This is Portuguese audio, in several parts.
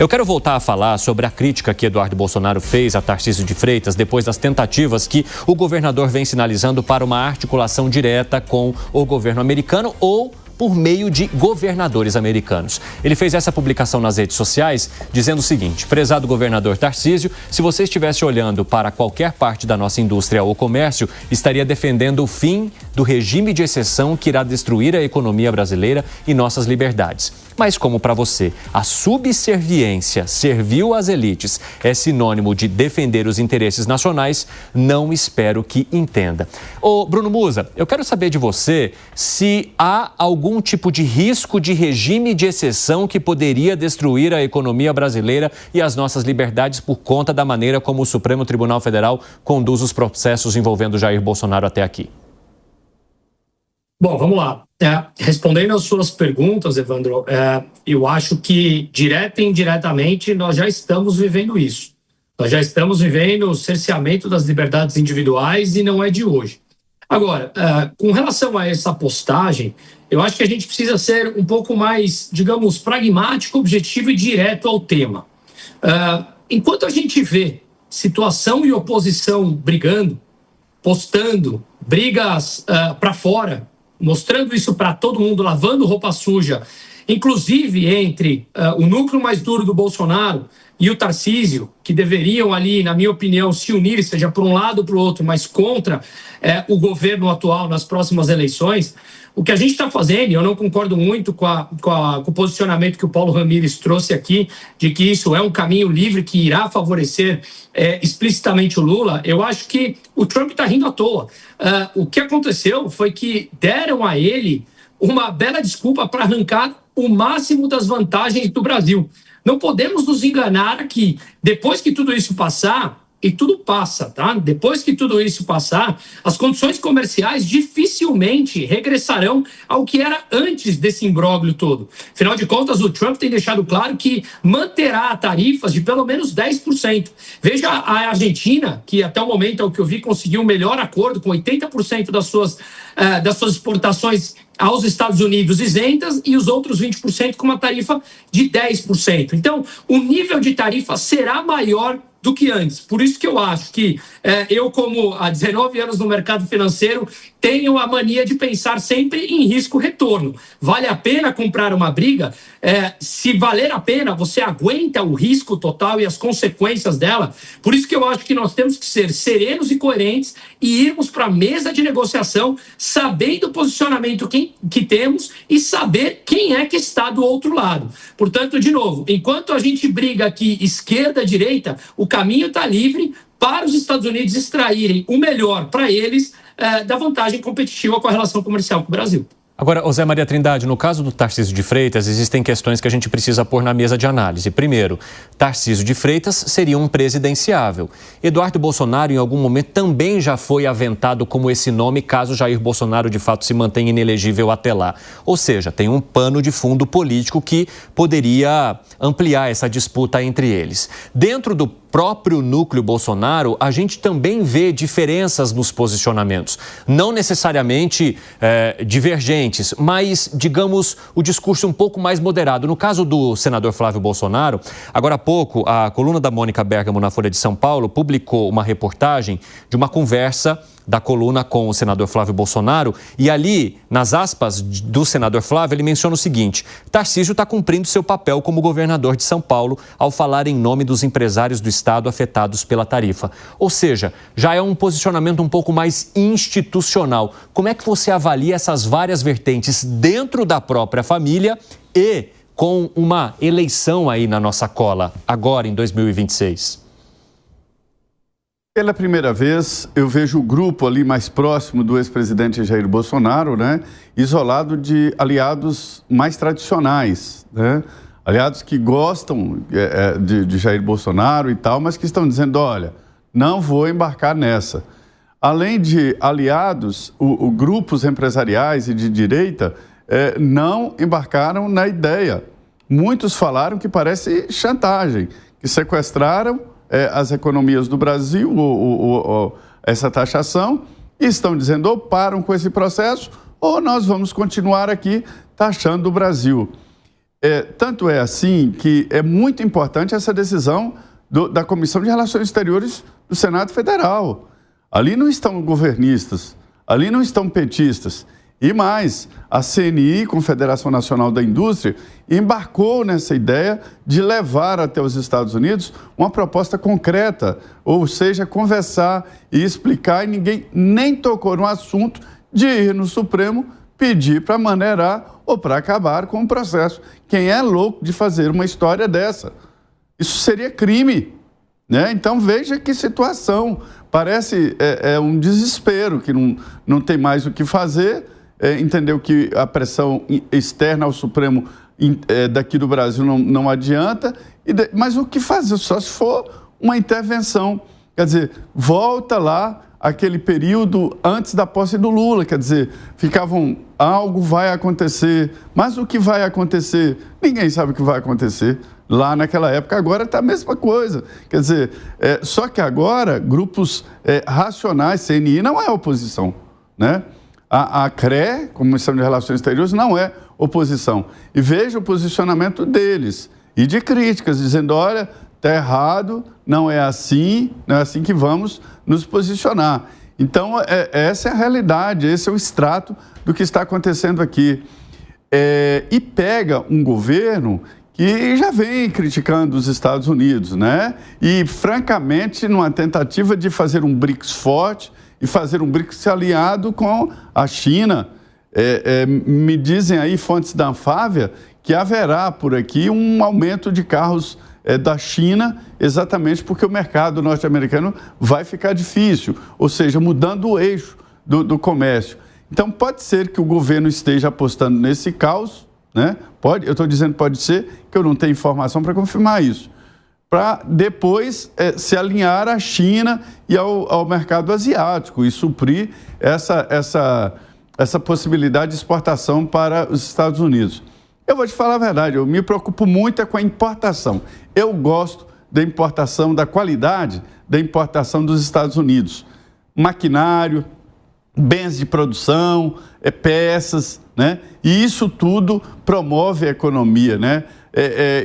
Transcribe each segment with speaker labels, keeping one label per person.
Speaker 1: Eu quero voltar a falar sobre a crítica que Eduardo Bolsonaro fez a Tarcísio de Freitas depois das tentativas que o governador vem sinalizando para uma articulação direta com o governo americano ou por meio de governadores americanos. Ele fez essa publicação nas redes sociais dizendo o seguinte: prezado governador Tarcísio, se você estivesse olhando para qualquer parte da nossa indústria ou comércio, estaria defendendo o fim do regime de exceção que irá destruir a economia brasileira e nossas liberdades. Mas como para você a subserviência serviu às elites é sinônimo de defender os interesses nacionais, não espero que entenda. Ô Bruno Musa, eu quero saber de você se há algum tipo de risco de regime de exceção que poderia destruir a economia brasileira e as nossas liberdades por conta da maneira como o Supremo Tribunal Federal conduz os processos envolvendo Jair Bolsonaro até aqui.
Speaker 2: Bom, vamos lá. Respondendo às suas perguntas, Evandro, eu acho que, direta e indiretamente, nós já estamos vivendo isso. Nós já estamos vivendo o cerceamento das liberdades individuais e não é de hoje. Agora, com relação a essa postagem, eu acho que a gente precisa ser um pouco mais, digamos, pragmático, objetivo e direto ao tema. Enquanto a gente vê situação e oposição brigando, postando brigas para fora, mostrando isso para todo mundo, lavando roupa suja, inclusive entre o núcleo mais duro do Bolsonaro e o Tarcísio, que deveriam ali, na minha opinião, se unir, seja por um lado ou para o outro, mas contra o governo atual nas próximas eleições. O que a gente está fazendo, e eu não concordo muito com o posicionamento que o Paulo Ramírez trouxe aqui, de que isso é um caminho livre que irá favorecer explicitamente o Lula, eu acho que o Trump está rindo à toa. O que aconteceu foi que deram a ele uma bela desculpa para arrancar o máximo das vantagens do Brasil. Não podemos nos enganar que depois que tudo isso passar, e tudo passa, tá? Depois que tudo isso passar, as condições comerciais dificilmente regressarão ao que era antes desse imbróglio todo. Afinal de contas, o Trump tem deixado claro que manterá tarifas de pelo menos 10%. Veja a Argentina, que até o momento, ao que eu vi, conseguiu um melhor acordo com 80% das suas exportações aos Estados Unidos isentas e os outros 20% com uma tarifa de 10%. Então, o nível de tarifa será maior do que antes. Por isso que eu acho que eu, como há 19 anos no mercado financeiro, tenho a mania de pensar sempre em risco-retorno. Vale a pena comprar uma briga? Se valer a pena, você aguenta o risco total e as consequências dela? Por isso que eu acho que nós temos que ser serenos e coerentes e irmos para a mesa de negociação sabendo o posicionamento que temos e saber quem é que está do outro lado. Portanto, de novo, enquanto a gente briga aqui esquerda-direita, o caminho está livre para os Estados Unidos extraírem o melhor para eles da vantagem competitiva com a relação comercial com o Brasil.
Speaker 1: Agora, José Maria Trindade, no caso do Tarcísio de Freitas, existem questões que a gente precisa pôr na mesa de análise. Primeiro, Tarcísio de Freitas seria um presidenciável. Eduardo Bolsonaro, em algum momento, também já foi aventado como esse nome, caso Jair Bolsonaro, de fato, se mantenha inelegível até lá. Ou seja, tem um pano de fundo político que poderia ampliar essa disputa entre eles. Dentro do próprio núcleo Bolsonaro, a gente também vê diferenças nos posicionamentos. Não necessariamente divergentes, mas, digamos, o discurso um pouco mais moderado. No caso do senador Flávio Bolsonaro, agora há pouco, a coluna da Mônica Bergamo na Folha de São Paulo publicou uma reportagem de uma conversa da coluna com o senador Flávio Bolsonaro, e ali, nas aspas do senador Flávio, ele menciona o seguinte: Tarcísio está cumprindo seu papel como governador de São Paulo ao falar em nome dos empresários do Estado afetados pela tarifa. Ou seja, já é um posicionamento um pouco mais institucional. Como é que você avalia essas várias vertentes dentro da própria família e com uma eleição aí na nossa cola, agora em 2026?
Speaker 3: Pela primeira vez, eu vejo o grupo ali mais próximo do ex-presidente Jair Bolsonaro, né, isolado de aliados mais tradicionais, né, aliados que gostam de Jair Bolsonaro e tal, mas que estão dizendo, olha, não vou embarcar nessa. Além de aliados, grupos empresariais e de direita não embarcaram na ideia. Muitos falaram que parece chantagem, que sequestraram as economias do Brasil, essa taxação, e estão dizendo ou param com esse processo ou nós vamos continuar aqui taxando o Brasil. Tanto é assim que é muito importante essa decisão da Comissão de Relações Exteriores do Senado Federal. Ali não estão governistas, ali não estão petistas. E mais, a CNI, Confederação Nacional da Indústria, embarcou nessa ideia de levar até os Estados Unidos uma proposta concreta, ou seja, conversar e explicar, e ninguém nem tocou no assunto de ir no Supremo pedir para maneirar ou para acabar com o processo. Quem é louco de fazer uma história dessa? Isso seria crime, né? Então veja que situação, parece um desespero, que não tem mais o que fazer. Entendeu que a pressão externa ao Supremo daqui do Brasil não adianta, mas o que fazer? Só se for uma intervenção. Quer dizer, volta lá aquele período antes da posse do Lula, quer dizer, algo vai acontecer, mas o que vai acontecer? Ninguém sabe o que vai acontecer. Lá naquela época, agora está a mesma coisa. Quer dizer, só que agora, grupos racionais, CNI não é oposição, né? A CRE, Comissão de Relações Exteriores, não é oposição. E veja o posicionamento deles e de críticas, dizendo, olha, está errado, não é assim que vamos nos posicionar. Então, essa é a realidade, esse é o extrato do que está acontecendo aqui. E pega um governo que já vem criticando os Estados Unidos, né? E, francamente, numa tentativa de fazer um BRICS forte, e fazer um BRICS alinhado com a China. Me dizem aí fontes da Anfávia que haverá por aqui um aumento de carros da China, exatamente porque o mercado norte-americano vai ficar difícil, ou seja, mudando o eixo do comércio. Então, pode ser que o governo esteja apostando nesse caos, né? Eu estou dizendo pode ser, que eu não tenho informação para confirmar isso, para depois se alinhar à China e ao mercado asiático e suprir essa possibilidade de exportação para os Estados Unidos. Eu vou te falar a verdade, eu me preocupo muito com a importação. Eu gosto da importação, da qualidade da importação dos Estados Unidos. Maquinário, bens de produção, peças, né? E isso tudo promove a economia, né?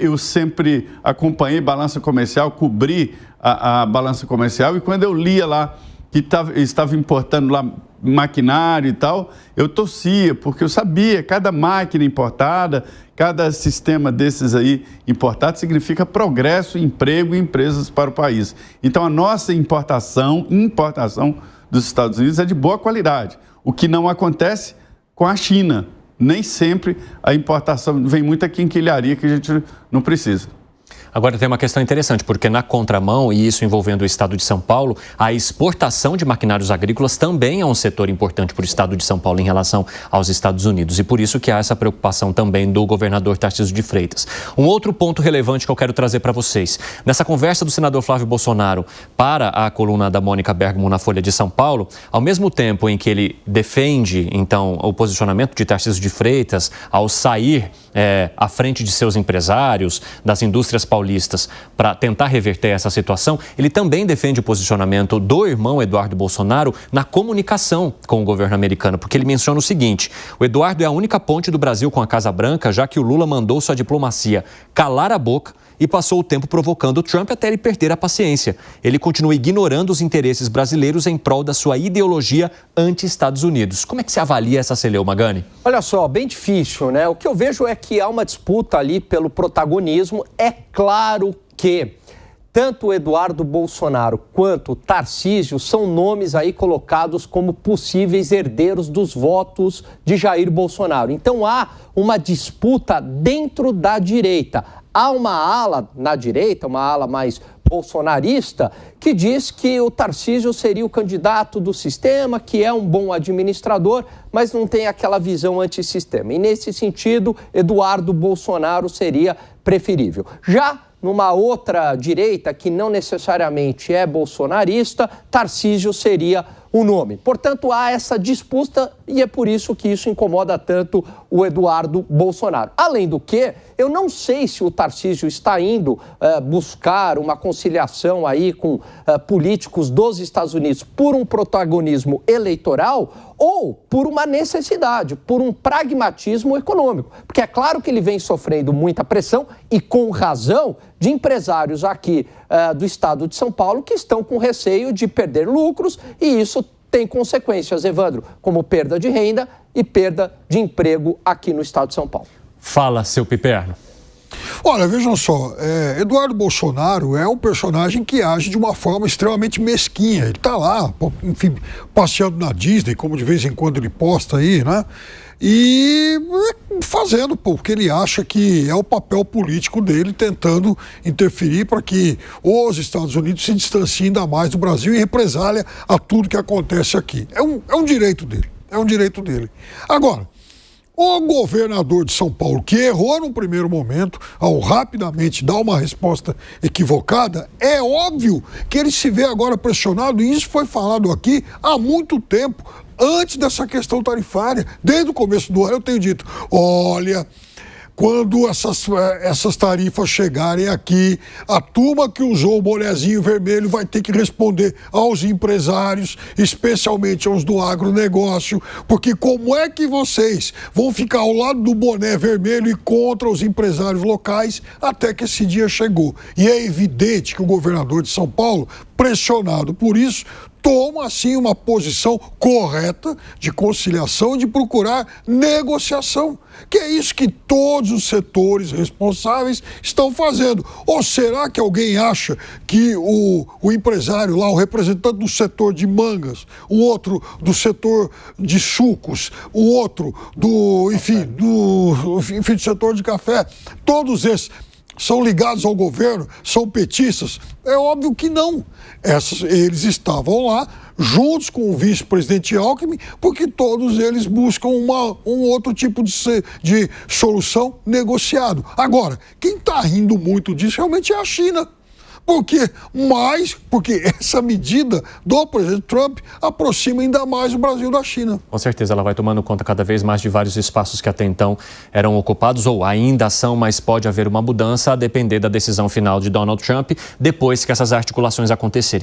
Speaker 3: Eu sempre acompanhei balança comercial, cobri a balança comercial, e quando eu lia lá que estava importando lá maquinário e tal, eu torcia, porque eu sabia, cada máquina importada, cada sistema desses aí importado significa progresso, emprego e empresas para o país. Então a nossa importação dos Estados Unidos é de boa qualidade, o que não acontece com a China. Nem sempre a importação vem muita quinquilharia que a gente não precisa.
Speaker 1: Agora tem uma questão interessante, porque na contramão, e isso envolvendo o estado de São Paulo, a exportação de maquinários agrícolas também é um setor importante para o estado de São Paulo em relação aos Estados Unidos. E por isso que há essa preocupação também do governador Tarcísio de Freitas. Um outro ponto relevante que eu quero trazer para vocês. Nessa conversa do senador Flávio Bolsonaro para a coluna da Mônica Bergamo na Folha de São Paulo, ao mesmo tempo em que ele defende, então, o posicionamento de Tarcísio de Freitas ao sair à frente de seus empresários, das indústrias paulistas, para tentar reverter essa situação, ele também defende o posicionamento do irmão Eduardo Bolsonaro na comunicação com o governo americano, porque ele menciona o seguinte: o Eduardo é a única ponte do Brasil com a Casa Branca, já que o Lula mandou sua diplomacia calar a boca e passou o tempo provocando o Trump até ele perder a paciência. Ele continua ignorando os interesses brasileiros em prol da sua ideologia anti-Estados Unidos. Como é que você avalia essa celeuma, Gani?
Speaker 4: Olha só, bem difícil, né? O que eu vejo é que há uma disputa ali pelo protagonismo. É claro que tanto o Eduardo Bolsonaro quanto o Tarcísio são nomes aí colocados como possíveis herdeiros dos votos de Jair Bolsonaro. Então há uma disputa dentro da direita. Há uma ala na direita, uma ala mais bolsonarista, que diz que o Tarcísio seria o candidato do sistema, que é um bom administrador, mas não tem aquela visão antissistema. E nesse sentido, Eduardo Bolsonaro seria preferível. Já numa outra direita, que não necessariamente é bolsonarista, Tarcísio seria o nome. Portanto, há essa disputa e é por isso que isso incomoda tanto o Eduardo Bolsonaro. Além do que, eu não sei se o Tarcísio está indo buscar uma conciliação aí com políticos dos Estados Unidos por um protagonismo eleitoral ou por uma necessidade, por um pragmatismo econômico. Porque é claro que ele vem sofrendo muita pressão e com razão de empresários aqui do estado de São Paulo que estão com receio de perder lucros e isso tem consequências, Evandro, como perda de renda e perda de emprego aqui no estado de São Paulo.
Speaker 1: Fala, seu Piperno.
Speaker 5: Olha, vejam só, Eduardo Bolsonaro é um personagem que age de uma forma extremamente mesquinha. Ele está lá, enfim, passeando na Disney, como de vez em quando ele posta aí, né? E fazendo porque ele acha que é o papel político dele tentando interferir para que os Estados Unidos se distanciem ainda mais do Brasil e represália a tudo que acontece aqui. É um direito dele, é um direito dele. Agora, o governador de São Paulo, que errou num primeiro momento, ao rapidamente dar uma resposta equivocada, é óbvio que ele se vê agora pressionado, e isso foi falado aqui há muito tempo, antes dessa questão tarifária. Desde o começo do ano eu tenho dito, olha, quando essas tarifas chegarem aqui, a turma que usou o bonezinho vermelho vai ter que responder aos empresários, especialmente aos do agronegócio, porque como é que vocês vão ficar ao lado do boné vermelho e contra os empresários locais até que esse dia chegou? E é evidente que o governador de São Paulo, pressionado por isso, toma, assim, uma posição correta de conciliação e de procurar negociação, que é isso que todos os setores responsáveis estão fazendo. Ou será que alguém acha que o empresário lá, o representante do setor de mangas, o outro do setor de sucos, o outro do setor de café, todos esses são ligados ao governo, são petistas? É óbvio que não. Eles estavam lá juntos com o vice-presidente Alckmin, porque todos eles buscam um outro tipo de solução negociado. Agora, quem está rindo muito disso realmente é a China. Porque essa medida do presidente Trump aproxima ainda mais o Brasil da China.
Speaker 1: Com certeza, ela vai tomando conta cada vez mais de vários espaços que até então eram ocupados ou ainda são, mas pode haver uma mudança a depender da decisão final de Donald Trump depois que essas articulações acontecerem.